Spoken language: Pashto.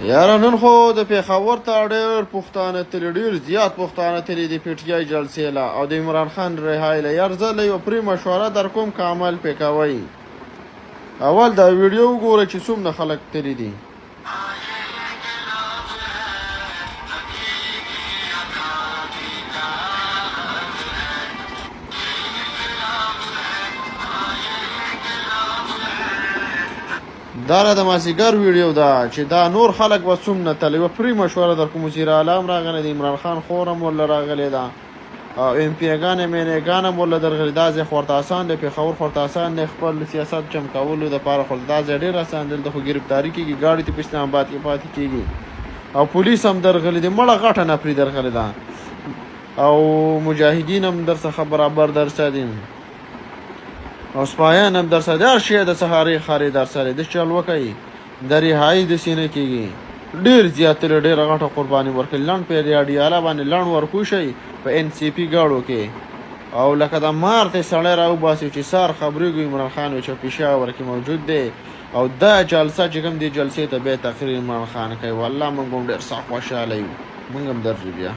یاره نن خو د پېښور ته ډېر پښتانه تللي، ډېر زیات پښتانه تللي دي پي ټي آی جلسې له او د عمران خان رهایي له. یار زه له یوه پرې مشوره در کوم که عمل پې کوئ. اول دا ویډیو وګورئ چې څومره خلک تللي دي. دا د مازدیګر ویډیو ده چې دا نور خلک به څومره تللي. یوه پرې مشوره در کوم وزیر اعلی هم راغلی د عمران خان خور هم ورله راغلې ده او ایم پي ګانې مینېګان هم ورله درغلي. دا ځای خو ورته اسان دی، پېښور خو ورته اسان دی خپل سیاست چمکولو دپاره، خو دا ځای ډېر اسان دی. دلته خو ګرفتاري کېږي، ګاډي ته په اسلام آباد کې پاتې کېږي او پولیس هم درغلي دي، مړه غټه نفري درغلې ده او مجاهدین هم در څخه برابر درسه دي او سپایان هم درسه دي. هر شی د سهارې خارې درسه دی. د چل وکئ د رهایي د سینې کېږي. ډېر زیات تللي، ډېره غټه قرباني ورکړي. لنډ پیریاډیاله باندې لنډ ورکوي شئ په ان سی پي ګاډو کې او لکه د مار ته سړی راوباسي چې سار خبرېږو عمران خان وي چې پېښور کې موجود دی او دا جلسه چې کوم دې جلسې ته بیا تقریر عمران خان کوي. والله موږ هم ډېر سخت خوشحاله یو. موږ هم درځو بیا.